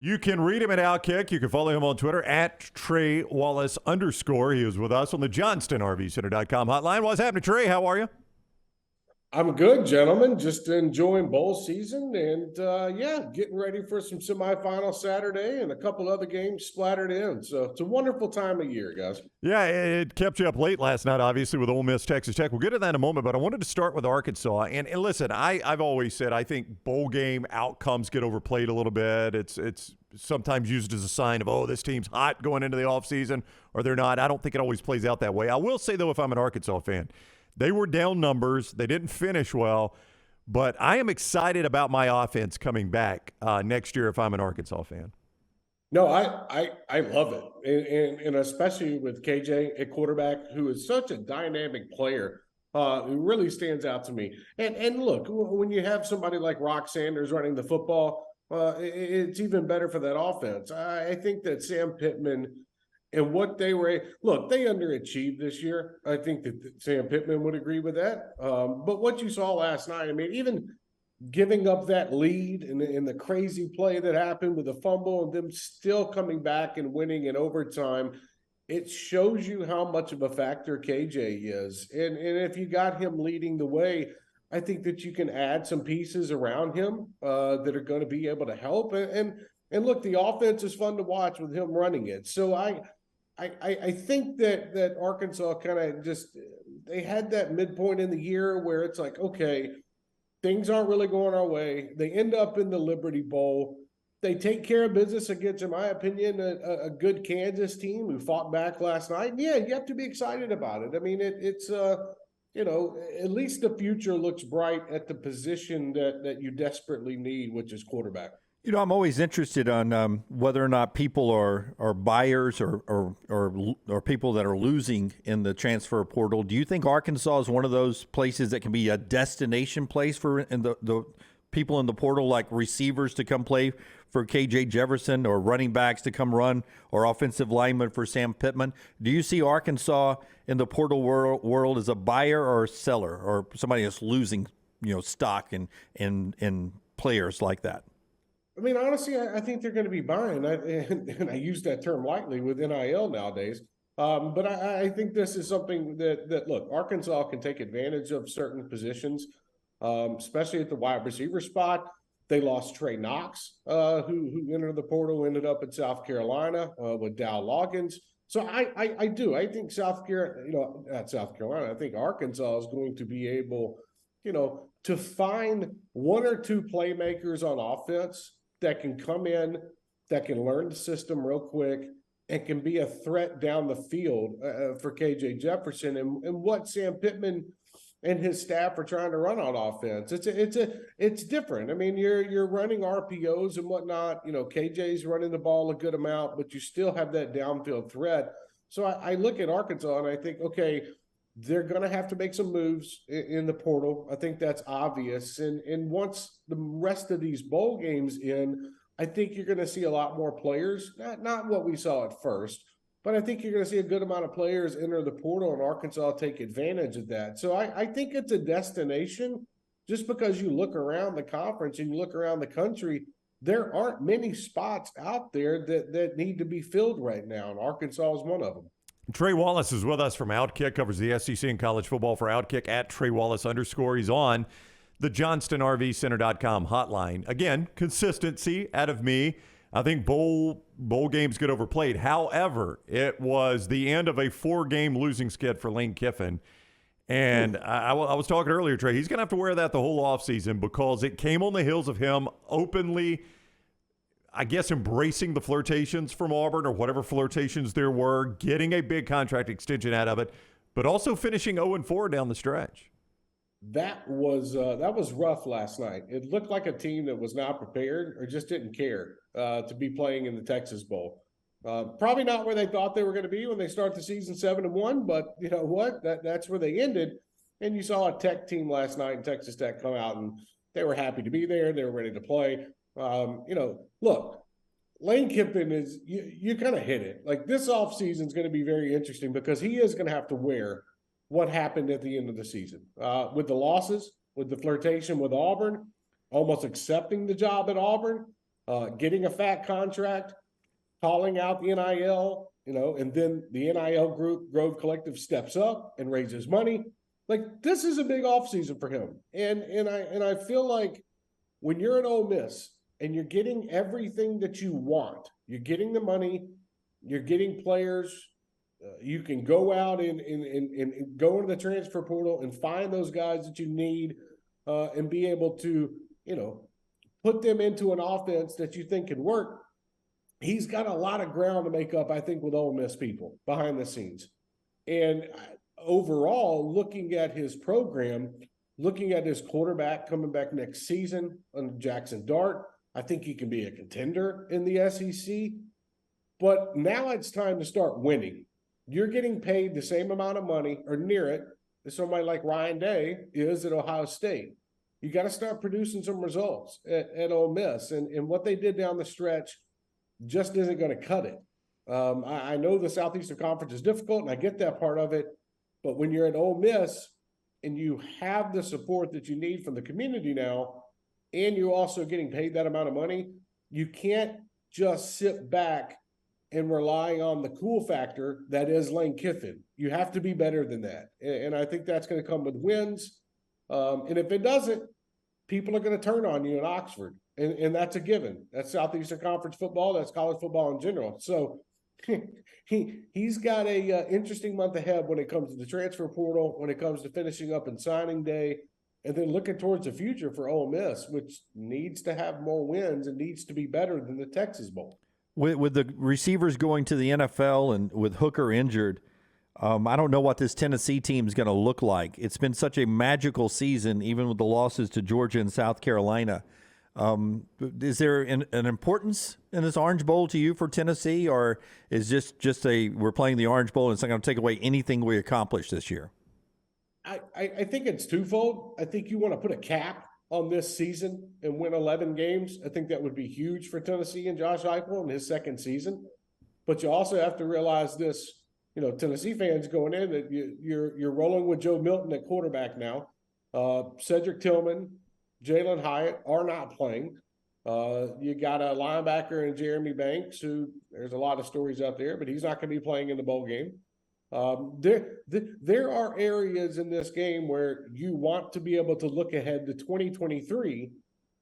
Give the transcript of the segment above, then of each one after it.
You can read him at Outkick. You can follow him on Twitter at Trey Wallace _. He is with us on the JohnstonRVCenter.com hotline. What's happening, Trey? How are you? I'm good, gentlemen. Just enjoying bowl season and, getting ready for some semifinal Saturday and a couple other games splattered in. So it's a wonderful time of year, guys. Yeah, it kept you up late last night, obviously, with Ole Miss, Texas Tech. We'll get to that in a moment, but I wanted to start with Arkansas. And listen, I've always said I think bowl game outcomes get overplayed a little bit. It's sometimes used as a sign of, oh, this team's hot going into the offseason, or they're not. I don't think it always plays out that way. I will say, though, if I'm an Arkansas fan, they were down numbers. They didn't finish well, but I am excited about my offense coming back next year if I'm an Arkansas fan. No, I love it. And especially with KJ at quarterback, who is such a dynamic player, who really stands out to me. And look, when you have somebody like Rock Sanders running the football, it's even better for that offense. I think that Sam Pittman and what they were – look, they underachieved this year. I think that Sam Pittman would agree with that. But what you saw last night, I mean, even giving up that lead and the crazy play that happened with the fumble and them still coming back and winning in overtime, it shows you how much of a factor KJ is. And if you got him leading the way, I think that you can add some pieces around him that are going to be able to help. And look, the offense is fun to watch with him running it. So I think that Arkansas kind of just – they had that midpoint in the year where it's like, okay, things aren't really going our way. They end up in the Liberty Bowl. They take care of business against, in my opinion, a good Kansas team who fought back last night. And yeah, you have to be excited about it. I mean, it's at least the future looks bright at the position that you desperately need, which is quarterback. You know, I'm always interested on whether or not people are buyers or people that are losing in the transfer portal. Do you think Arkansas is one of those places that can be a destination place for the people in the portal, like receivers to come play for KJ Jefferson, or running backs to come run, or offensive linemen for Sam Pittman? Do you see Arkansas in the portal world as a buyer or a seller, or somebody that's losing, stock in players like that? I mean, honestly, I think they're going to be buying, and I use that term lightly with NIL nowadays. But I think this is something that look, Arkansas can take advantage of certain positions, especially at the wide receiver spot. They lost Trey Knox, who entered the portal, ended up at South Carolina with Dow Loggins. So I do. I think not South Carolina. I think Arkansas is going to be able, to find one or two playmakers on offense that can come in, that can learn the system real quick, and can be a threat down the field for KJ Jefferson and what Sam Pittman and his staff are trying to run on offense. It's different. I mean, you're running RPOs and whatnot. KJ's running the ball a good amount, but you still have that downfield threat. So I look at Arkansas and I think, okay, they're going to have to make some moves in the portal. I think that's obvious. And once the rest of these bowl games in, I think you're going to see a lot more players, not what we saw at first, but I think you're going to see a good amount of players enter the portal, and Arkansas take advantage of that. So I think it's a destination. Just because you look around the conference and you look around the country, there aren't many spots out there that need to be filled right now, and Arkansas is one of them. Trey Wallace is with us from Outkick, covers the SEC and college football for Outkick at Trey Wallace _. He's on the JohnstonRVCenter.com hotline. Again, consistency out of me. I think bowl games get overplayed. However, it was the end of a 4-game losing skid for Lane Kiffin. And I was talking earlier, Trey, he's going to have to wear that the whole offseason because it came on the heels of him openly, I guess, embracing the flirtations from Auburn or whatever flirtations there were, getting a big contract extension out of it, but also finishing 0-4 down the stretch. That was rough last night. It looked like a team that was not prepared or just didn't care to be playing in the Texas Bowl. Probably not where they thought they were going to be when they start the season 7-1, but you know what? That's where they ended. And you saw a Tech team last night in Texas Tech come out, and they were happy to be there. They were ready to play. Look, Lane Kiffin is you kind of hit it. Like, this offseason is going to be very interesting because he is going to have to wear what happened at the end of the season with the losses, with the flirtation with Auburn, almost accepting the job at Auburn. getting a fat contract, calling out the NIL, and then the NIL group, Grove Collective, steps up and raises money. Like, this is a big offseason for him. And I feel like when you're at Ole Miss and you're getting everything that you want, you're getting the money, you're getting players, you can go out and go into the transfer portal and find those guys that you need and be able to, put them into an offense that you think can work. He's got a lot of ground to make up, I think, with Ole Miss people behind the scenes. And overall, looking at his program, looking at his quarterback coming back next season on Jackson Dart, I think he can be a contender in the SEC. But now it's time to start winning. You're getting paid the same amount of money or near it as somebody like Ryan Day is at Ohio State. You got to start producing some results at Ole Miss. And what they did down the stretch just isn't going to cut it. I know the Southeastern Conference is difficult, and I get that part of it. But when you're at Ole Miss and you have the support that you need from the community now, and you're also getting paid that amount of money, you can't just sit back and rely on the cool factor that is Lane Kiffin. You have to be better than that. And I think that's going to come with wins. And if it doesn't, people are going to turn on you in Oxford. And that's a given. That's Southeastern Conference football. That's college football in general. So he's got a interesting month ahead when it comes to the transfer portal, when it comes to finishing up in signing day, and then looking towards the future for Ole Miss, which needs to have more wins and needs to be better than the Texas Bowl. With the receivers going to the NFL and with Hooker injured, I don't know what this Tennessee team is going to look like. It's been such a magical season, even with the losses to Georgia and South Carolina. Is there an importance in this Orange Bowl to you for Tennessee, or is this just we're playing the Orange Bowl and it's not going to take away anything we accomplished this year? I think it's twofold. I think you want to put a cap on this season and win 11 games. I think that would be huge for Tennessee and Josh Heupel in his second season. But you also have to realize this, Tennessee fans going in, that you're rolling with Joe Milton at quarterback now. Cedric Tillman, Jalen Hyatt are not playing. You got a linebacker in Jeremy Banks, who there's a lot of stories out there, but he's not going to be playing in the bowl game. There are areas in this game where you want to be able to look ahead to 2023,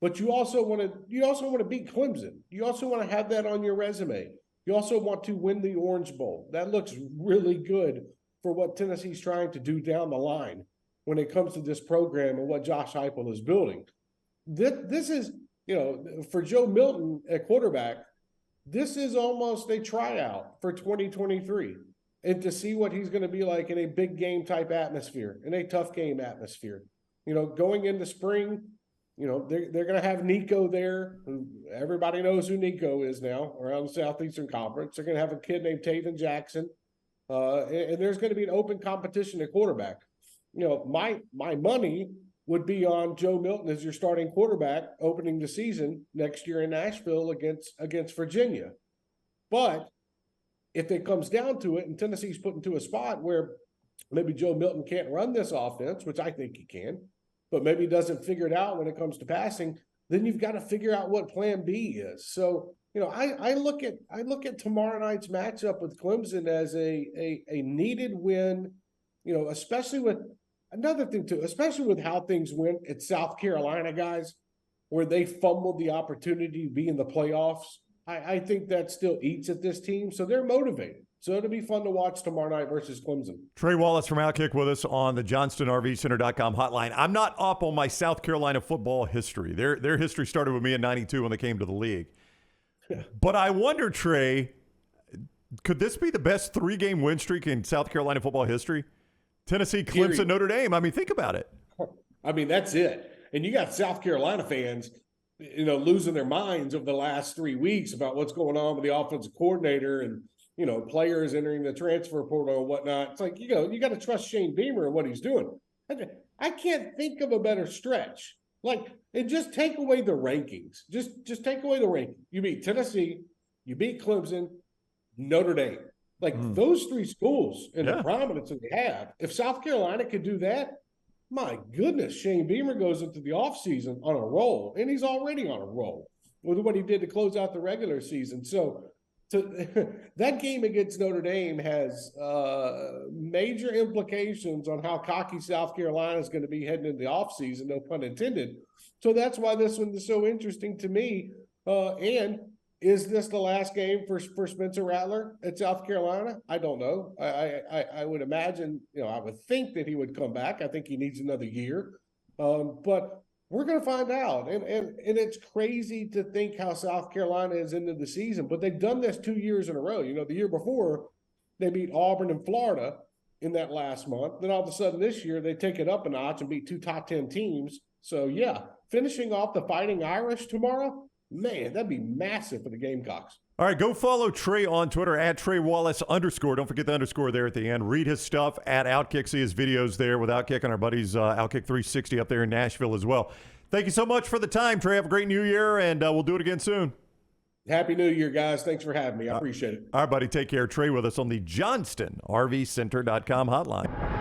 but you also want to beat Clemson. You also want to have that on your resume. You also want to win the Orange Bowl. That looks really good for what Tennessee's trying to do down the line when it comes to this program and what Josh Heupel is building. This is, for Joe Milton at quarterback, this is almost a tryout for 2023. And to see what he's going to be like in a big game type atmosphere, in a tough game atmosphere. Going into spring, they're going to have Nico there. Everybody knows who Nico is now around the Southeastern Conference. They're going to have a kid named Taven Jackson. And there's going to be an open competition at quarterback. My money would be on Joe Milton as your starting quarterback opening the season next year in Nashville against Virginia. But if it comes down to it and Tennessee's put into a spot where maybe Joe Milton can't run this offense, which I think he can, but maybe doesn't figure it out when it comes to passing, then you've got to figure out what plan B is. So, I look at tomorrow night's matchup with Clemson as a needed win, especially with another thing too, especially with how things went at South Carolina, guys, where they fumbled the opportunity to be in the playoffs. I think that still eats at this team, so they're motivated. So it'll be fun to watch tomorrow night versus Clemson. Trey Wallace from Outkick with us on the JohnstonRVCenter.com hotline. I'm not up on my South Carolina football history. Their history started with me in '92 when they came to the league. But I wonder, Trey, could this be the best 3-game win streak in South Carolina football history? Tennessee, Clemson, Notre Dame. I mean, think about it. I mean, that's it. And you got South Carolina fans, losing their minds over the last 3 weeks about what's going on with the offensive coordinator and, players entering the transfer portal and whatnot. It's like, you got to trust Shane Beamer and what he's doing. I can't think of a better stretch. And just take away the rankings. Just take away the ranking. You beat Tennessee, you beat Clemson, Notre Dame. Those three schools and the prominence that they have. If South Carolina could do that, my goodness, Shane Beamer goes into the offseason on a roll, and he's already on a roll. with what he did to close out the regular season. So that game against Notre Dame has major implications on how cocky South Carolina is going to be heading into the offseason, no pun intended. So that's why this one is so interesting to me. And is this the last game for Spencer Rattler at South Carolina? I don't know. I would imagine, I would think that he would come back. I think he needs another year. But we're going to find out. And it's crazy to think how South Carolina is into the season. But they've done this 2 years in a row. The year before, they beat Auburn and Florida in that last month. Then all of a sudden this year, they take it up a notch and beat 2 top 10 teams. So, yeah, finishing off the Fighting Irish tomorrow, man, that'd be massive for the Gamecocks. All right, go follow Trey on Twitter at Trey Wallace _. Don't forget the underscore there at the end. Read his stuff at Outkick. See his videos there with Outkick and our buddies Outkick 360 up there in Nashville as well. Thank you so much for the time, Trey. Have a great new year, and we'll do it again soon. Happy New Year, guys. Thanks for having me. I appreciate it. All right, buddy. Take care. Trey with us on the JohnstonRVCenter.com hotline.